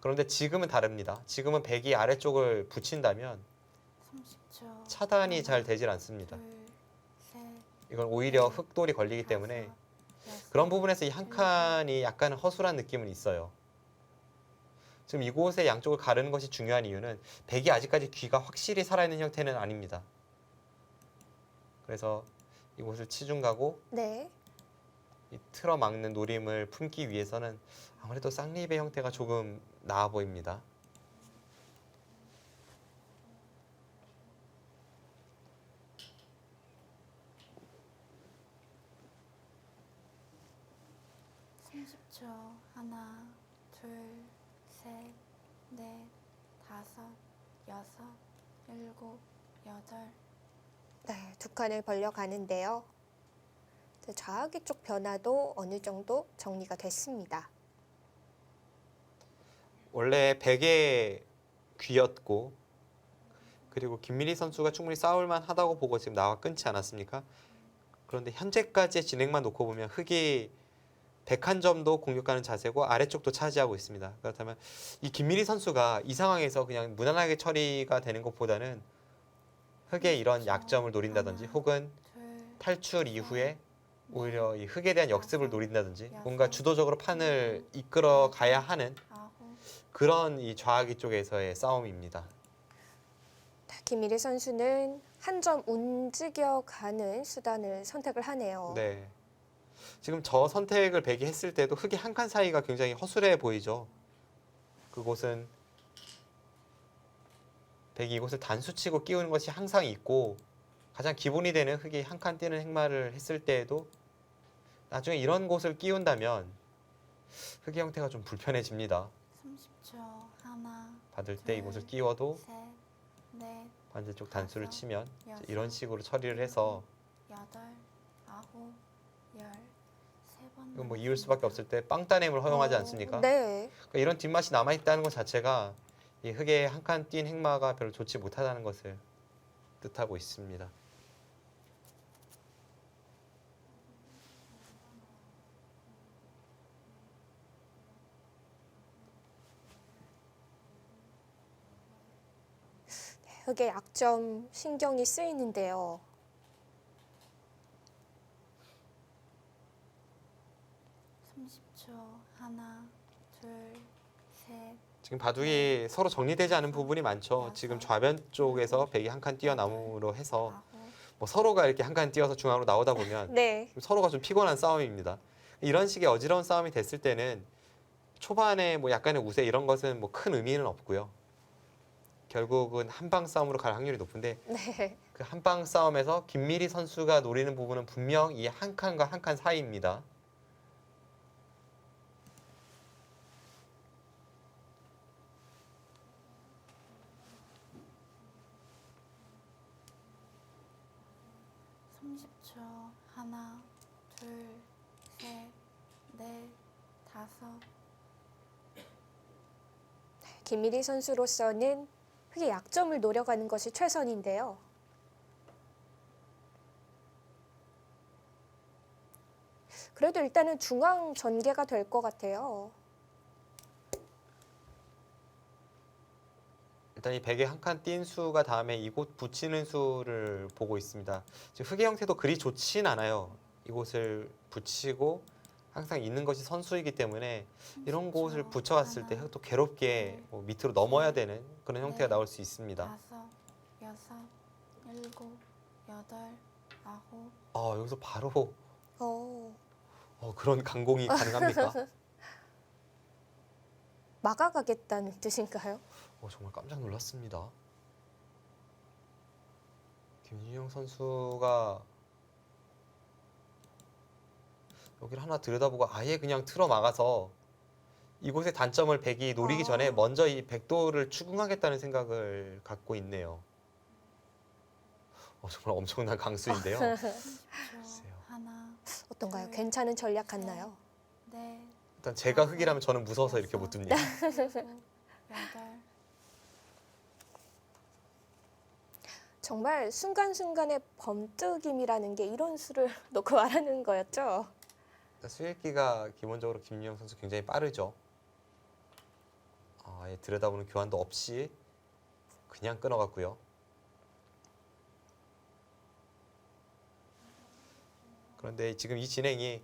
그런데 지금은 다릅니다. 지금은 백이 아래쪽을 붙인다면 30초. 차단이 잘 되질 않습니다. 둘, 셋, 이건 오히려 흙돌이 걸리기 때문에 다섯, 여섯, 그런 부분에서 이 한 칸이 약간 허술한 느낌은 있어요. 지금 이곳의 양쪽을 가르는 것이 중요한 이유는 백이 아직까지 귀가 확실히 살아있는 형태는 아닙니다. 그래서 이곳을 치중 가고 네. 이 틀어막는 노림을 품기 위해서는 아무래도 쌍립의 형태가 조금 나아 보입니다. 초 하나, 둘, 셋, 넷, 다섯, 여섯, 일곱, 여덟. 네, 두 칸을 벌려 가는데요. 좌악의 쪽 변화도 어느 정도 정리가 됐습니다. 원래 백의 귀였고 그리고 김민희 선수가 충분히 싸울만 하다고 보고 지금 나와 끊지 않았습니까? 그런데 현재까지의 진행만 놓고 보면 흑이 101점도 공격하는 자세고 아래쪽도 차지하고 있습니다. 그렇다면 이 김민희 선수가 이 상황에서 그냥 무난하게 처리가 되는 것보다는 흑의 이런 약점을 노린다든지 혹은 둘, 탈출 이후에 오히려 이 흑에 대한 역습을 노린다든지 뭔가 주도적으로 판을 이끌어 가야 하는 아홉. 그런 이 좌악이 쪽에서의 싸움입니다. 김미래 선수는 한 점 움직여가는 수단을 선택을 하네요. 네. 지금 저 선택을 백이 했을 때도 흑이 한 칸 사이가 굉장히 허술해 보이죠. 그곳은 백이 이곳을 단수치고 끼우는 것이 항상 있고 가장 기본이 되는 흑이 한 칸 띄는 행마를 했을 때에도 나중에 이런 곳을 끼운다면 흑의 형태가 좀 불편해집니다. 30초 하나, 받을 때 이곳을 끼워도 셋, 넷, 반대쪽 단수를 치면 여섯, 이런 식으로 처리를 해서 여덟, 아홉, 열. 세 번. 이건 뭐 이을 수밖에 없을 때 빵따냄을 허용하지 않습니까? 네. 그러니까 이런 뒷맛이 남아있다는 것 자체가 이 흑의 한 칸 띈 행마가 별로 좋지 못하다는 것을 뜻하고 있습니다. 흑의 약점 신경이 쓰이는데요. 초 하나, 둘, 셋. 지금 바둑이 서로 정리되지 않은 부분이 많죠. 지금 좌변 쪽에서 백이 한 칸 뛰어남으로 해서 아홉. 뭐 서로가 이렇게 한 칸 뛰어서 중앙으로 나오다 보면 네. 서로가 좀 피곤한 싸움입니다. 이런 식의 어지러운 싸움이 됐을 때는 초반에 뭐 약간의 우세 이런 것은 뭐 큰 의미는 없고요. 결국은 한방 싸움으로 갈 확률이 높은데 네. 그 한방 싸움에서 김미리 선수가 노리는 부분은 분명 이 한 칸과 한 칸 사이입니다. 초 하나, 둘, 셋, 넷, 다섯. 김미리 선수로서는 흑의 약점을 노려가는 것이 최선인데요. 그래도 일단은 중앙 전개가 될 것 같아요. 일단 이 백의 한 칸 띈 수가 다음에 이곳 붙이는 수를 보고 있습니다. 지금 흑의 형태도 그리 좋진 않아요. 이곳을 붙이고 항상 있는 것이 선수이기 때문에 이런 곳을 붙여갔을 때 흑도 괴롭게 뭐 밑으로 넘어야 되는 그런 형태가 나올 수 있습니다. 다섯, 여섯, 일곱, 여덟, 아홉. 여기서 바로 어, 그런 강공이 가능합니까? 막아가겠다는 뜻인가요? 정말 깜짝 놀랐습니다. 김윤영 선수가 여기를 하나 들여다보고 아예 그냥 틀어 막아서 이곳의 단점을 백이 노리기 전에 먼저 이 백도를 추궁하겠다는 생각을 갖고 있네요. 정말 엄청난 강수인데요. 30초. 하나, 어떤가요? 둘, 괜찮은 전략 같나요? 넷, 일단 제가 흑이라면 저는 무서워서 이렇게 못 둡니다. 일곱, 여덟. 정말 순간순간의 범뜨김이라는 게 이런 수를 놓고 말하는 거였죠. 수읽기가 기본적으로 김윤영 선수 굉장히 빠르죠. 아예 들여다보는 교환도 없이 그냥 끊어갔고요. 그런데 지금 이 진행이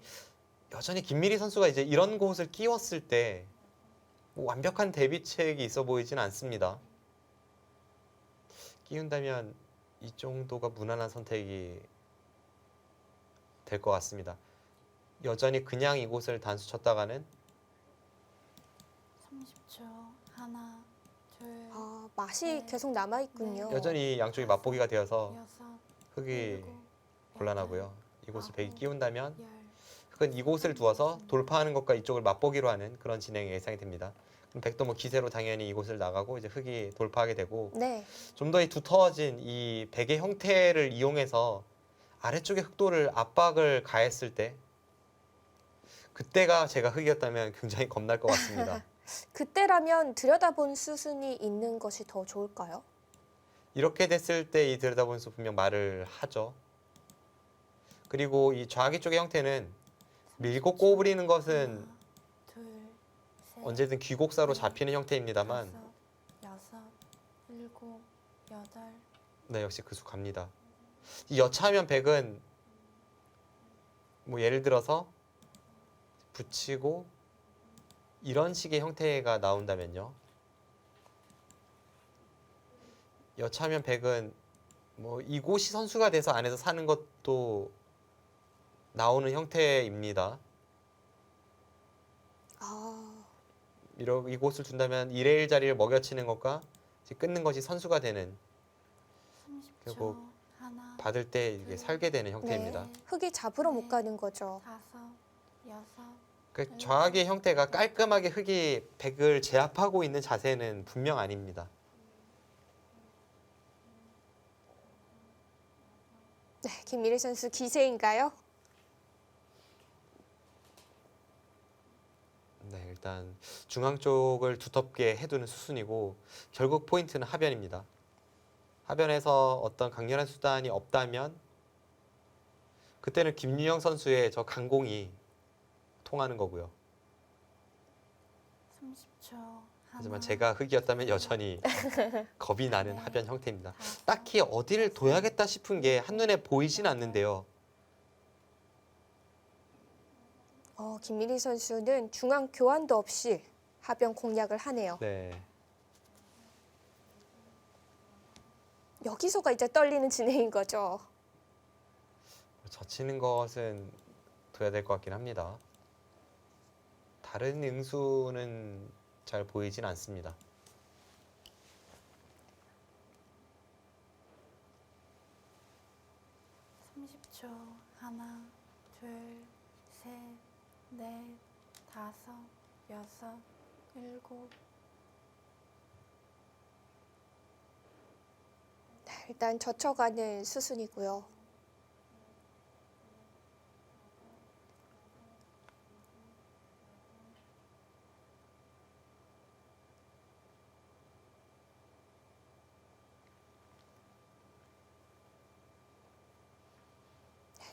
여전히 김미리 선수가 이제 이런 곳을 끼웠을 때 뭐 완벽한 대비책이 있어 보이진 않습니다. 끼운다면 이 정도가 무난한 선택이 될 것 같습니다. 여전히 그냥 이곳을 단수 쳤다가는 30초. 하나, 둘, 맛이 계속 남아있군요. 여전히 양쪽이 맛보기가 되어서 여섯, 흑이 일곱, 곤란하고요. 이곳을 백이 끼운다면 열. 흑은 이곳을 두어서 돌파하는 것과 이쪽을 맛보기로 하는 그런 진행이 예상이 됩니다. 그럼 백도 뭐 기세로 당연히 이곳을 나가고 이제 흑이 돌파하게 되고 네. 좀 더 이 두터워진 이 백의 형태를 이용해서 아래쪽의 흑도를 압박을 가했을 때 그때가 제가 흑이었다면 굉장히 겁날 것 같습니다. 그때라면 들여다본 수순이 있는 것이 더 좋을까요? 이렇게 됐을 때 이 들여다보는 수 분명 말을 하죠. 그리고 이 좌기 쪽의 형태는 밀고 꼬부리는 것은 하나, 둘, 셋, 언제든 귀곡사로 잡히는 형태입니다만 다섯, 여섯, 일곱, 여덟. 네, 역시 그 수 갑니다. 이 여차하면 백은 뭐 예를 들어서 붙이고 이런 식의 형태가 나온다면요. 여차하면 백은 뭐 이곳이 선수가 돼서 안에서 사는 것도 나오는 형태입니다. 이곳을 둔다면 1의 1 자리를 먹여치는 것과 이제 끊는 것이 선수가 되는 30초. 결국 하나, 받을 때 이게 살게 되는 형태입니다. 네. 흙이 잡으러 못 가는 거죠. 다섯, 여섯. 그 좌악의 형태가 깔끔하게 흑이 백을 제압하고 있는 자세는 분명 아닙니다. 네, 김미리 선수 기세인가요? 네, 일단 중앙 쪽을 두텁게 해두는 수순이고 결국 포인트는 하변입니다. 하변에서 어떤 강렬한 수단이 없다면 그때는 김유영 선수의 저 강공이 통하는 거고요. 30초. 하지만 제가 흑이었다면 여전히 겁이 나는 하변 형태입니다. 다섯, 딱히 어디를 둬야겠다 싶은 게 한눈에 보이진 않는데요. 김미리 선수는 중앙 교환도 없이 하변 공략을 하네요. 네. 여기서가 이제 떨리는 진행인 거죠. 젖히는 것은 둬야 될 것 같긴 합니다. 다른 응수는 잘 보이진 않습니다. 초 하나, 둘, 셋, 넷, 다섯, 여섯, 일곱. 일단 젖혀가는 수순이고요.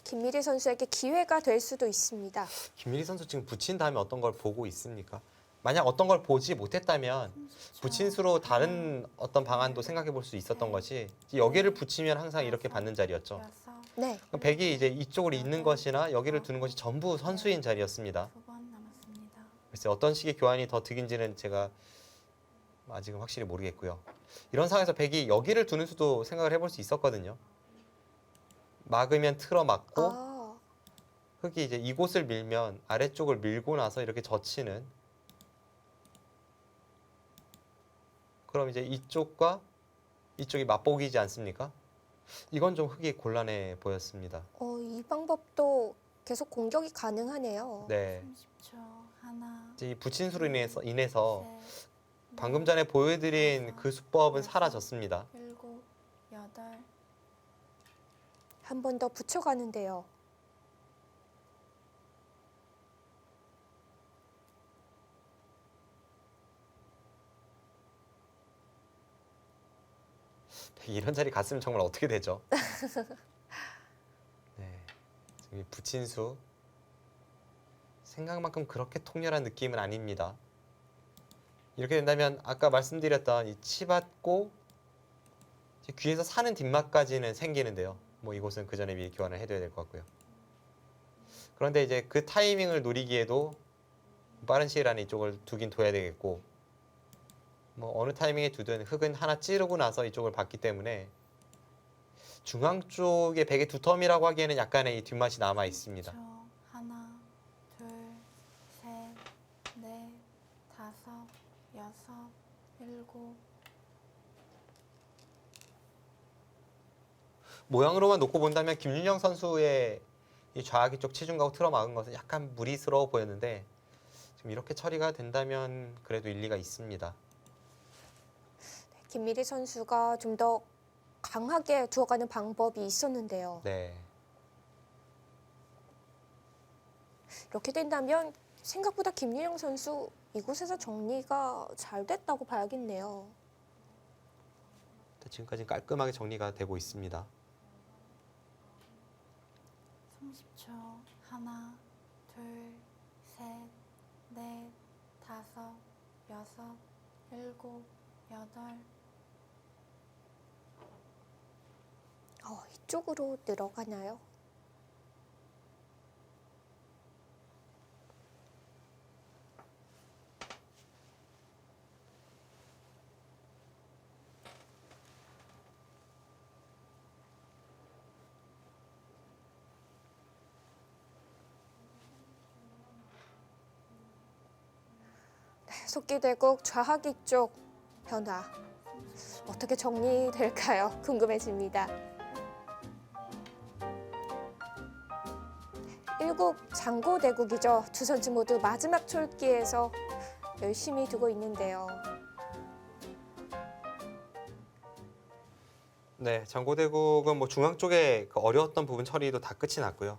김미리 선수에게 기회가 될 수도 있습니다. 김미리 선수 지금 붙인 다음에 어떤 걸 보고 있습니까? 만약 어떤 걸 보지 못했다면 30초. 붙인 수로 다른 어떤 방안도 생각해 볼 수 있었던 것이 여기를 붙이면 항상 이렇게 받는 자리였죠. 여섯, 네, 그럼 백이 이제 이쪽으로 있는 것이나 여기를 두는 것이 전부 선수인 자리였습니다. 2번 남았습니다. 글쎄 어떤 식의 교환이 더 득인지는 제가 아직은 확실히 모르겠고요. 이런 상황에서 백이 여기를 두는 수도 생각을 해볼 수 있었거든요. 막으면 틀어 막고 흙이 이제 이곳을 밀면 아래쪽을 밀고 나서 이렇게 젖히는, 그럼 이제 이쪽과 이쪽이 맞보기지 않습니까? 이건 좀 흑이 곤란해 보였습니다. 이 방법도 계속 공격이 가능하네요. 네. 30초. 하나, 이제 이 부친수로 인해서 셋, 방금 전에 보여드린 그 수법은 여섯, 사라졌습니다. 일곱, 여덟. 한 번 더 붙여가는데요. 이런 자리 갔으면 정말 어떻게 되죠? 네, 지금 이 부친수 생각만큼 그렇게 통렬한 느낌은 아닙니다. 이렇게 된다면 아까 말씀드렸던 이 치받고 이제 귀에서 사는 뒷맛까지는 생기는데요. 뭐 이곳은 그 전에 미리 교환을 해둬야 될 것 같고요. 그런데 이제 그 타이밍을 노리기에도 빠른 시일 안에 이쪽을 두긴 둬야 되겠고, 뭐 어느 타이밍에 두든 흙은 하나 찌르고 나서 이쪽을 봤기 때문에 중앙 쪽의 백의 두텀이라고 하기에는 약간의 이 뒷맛이 남아 있습니다. 30초. 하나, 둘, 셋, 넷, 다섯, 여섯, 일곱. 모양으로만 놓고 본다면 김윤영 선수의 이 좌하기 쪽 체중가고 틀어막은 것은 약간 무리스러워 보였는데 지금 이렇게 처리가 된다면 그래도 일리가 있습니다. 김미리 선수가 좀 더 강하게 두어가는 방법이 있었는데요. 네, 이렇게 된다면 생각보다 김유영 선수 이곳에서 정리가 잘 됐다고 봐야겠네요. 지금까지 깔끔하게 정리가 되고 있습니다. 30초. 하나, 둘, 셋, 넷, 다섯, 여섯, 일곱, 여덟. 이쪽으로 늘어가나요? 속기대국 좌하기 쪽 변화 어떻게 정리될까요? 궁금해집니다. 일국 장고대국이죠. 두 선수 모두 마지막 촐기에서 열심히 두고 있는데요. 네, 장고대국은 뭐 중앙 쪽에 그 어려웠던 부분 처리도 다 끝이 났고요.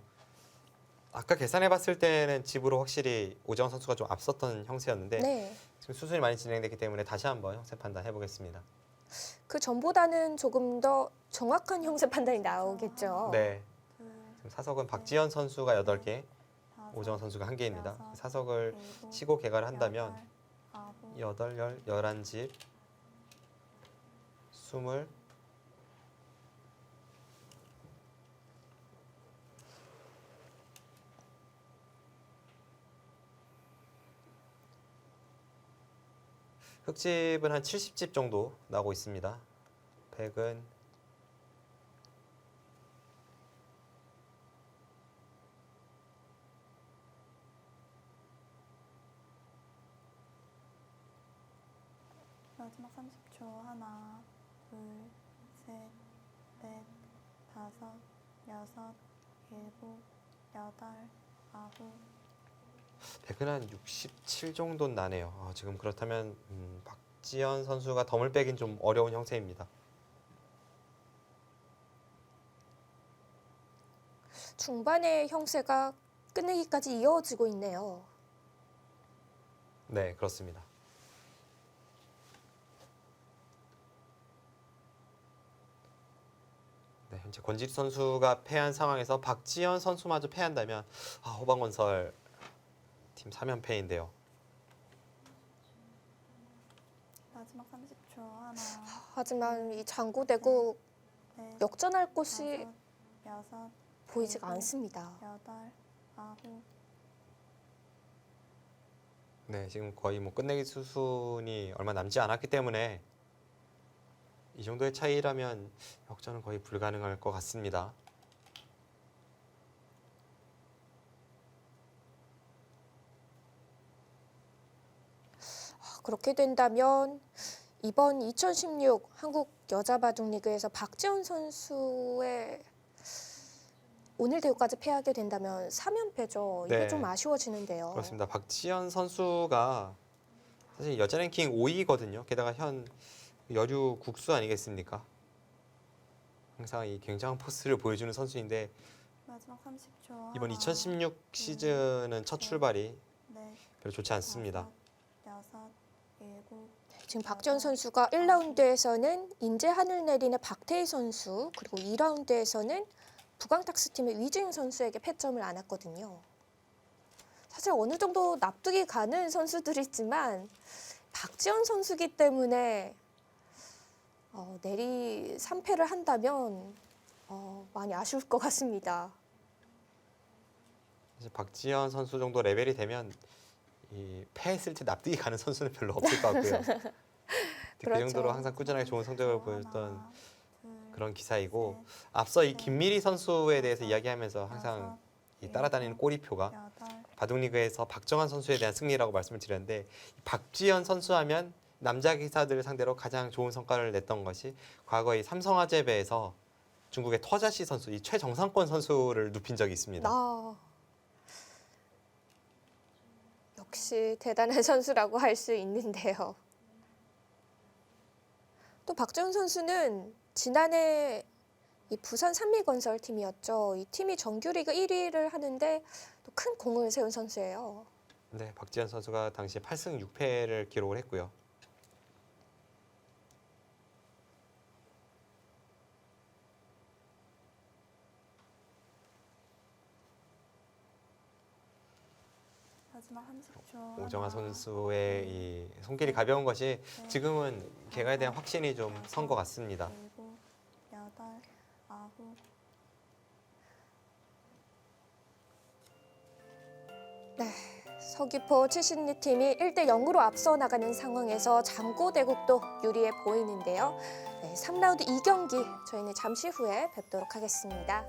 아까 계산해봤을 때는 집으로 확실히 오재원 선수가 좀 앞섰던 형세였는데 네, 지금 수순이 많이 진행됐기 때문에 다시 한번 형세 판단 해보겠습니다. 그 전보다는 조금 더 정확한 형세 판단이 나오겠죠. 네, 둘, 지금 사석은 박지현 선수가 8개, 다섯, 오재원 선수가 1개입니다. 여섯, 사석을 일곱, 치고 개가를 한다면 여덟, 아홉. 8, 11집, 20, 흑집은 한 70집 정도 나오고 있습니다. 백은 마지막 30초. 하나, 둘, 셋, 넷, 다섯, 여섯, 일곱, 여덟, 아홉. 백은 한 67 정도는 나네요. 지금 그렇다면 박지현 선수가 덤을 빼긴 좀 어려운 형세입니다. 중반의 형세가 끝내기까지 이어지고 있네요. 네, 그렇습니다. 네, 현재 권지리 선수가 패한 상황에서 박지현 선수마저 패한다면 호방건설 팀 3연패인데요. 마지막 30초. 하나, 하지만 이 장고대국 넷, 역전할 곳이 다섯, 여섯, 보이지가 일곱, 않습니다. 여덟, 아홉. 네, 지금 거의 뭐 끝내기 수순이 얼마 남지 않았기 때문에 이 정도의 차이라면 역전은 거의 불가능할 것 같습니다. 그렇게 된다면 이번 2016 한국 여자바둑리그에서 박지원 선수의 오늘 대구까지 패하게 된다면 3연패죠. 이게 네. 좀 아쉬워지는데요. 그렇습니다. 박지현 선수가 사실 여자 랭킹 5위거든요. 게다가 현 여류 국수 아니겠습니까? 항상 이 굉장한 포스를 보여주는 선수인데 마지막 30초. 이번 하나, 2016 시즌은 첫 출발이 넷, 별로 좋지 않습니다. 다섯, 여섯, 일곱. 지금 박지원 선수가 1라운드에서는 인제 하늘내리는 박태희 선수, 그리고 2라운드에서는 부강탁스 팀의 위지은 선수에게 패점을 안았거든요. 사실 어느 정도 납득이 가는 선수들이지만 박지원 선수기 때문에 내리 3패를 한다면 많이 아쉬울 것 같습니다. 사실 박지현 선수 정도 레벨이 되면 이 패했을 때 납득이 가는 선수는 별로 없을 것 같고요. 그 그렇죠. 정도로 항상 꾸준하게 좋은 성적을 하나, 보였던 둘, 그런 기사이고 셋, 앞서 이 김미리 선수에 대해서 이야기하면서 항상 다섯, 이 따라다니는 꼬리표가 여덟, 바둑리그에서 박정환 선수에 대한 승리라고 말씀을 드렸는데 박지현 선수 하면 남자 기사들을 상대로 가장 좋은 성과를 냈던 것이 과거 이 삼성화재배에서 중국의 터자시 선수, 이 최정상권 선수를 눕힌 적이 있습니다. 역시 대단한 선수라고 할 수 있는데요. 또 박지원 선수는 지난해 이 부산 산미건설 팀이었죠. 이 팀이 정규리그 1위를 하는데 또 큰 공을 세운 선수예요. 네, 박지현 선수가 당시 8승 6패를 기록을 했고요. 마지막 30초. 오정아 하나, 선수의 이 손길이 가벼운 것이 넷, 지금은 개가에 대한 확신이 좀 선 것 같습니다. 일곱, 여덟, 아홉. 서귀포 칠신리 팀이 1대 0으로 앞서 나가는 상황에서 잠고대국도 유리해 보이는데요. 3라운드 2경기 저희는 잠시 후에 뵙도록 하겠습니다.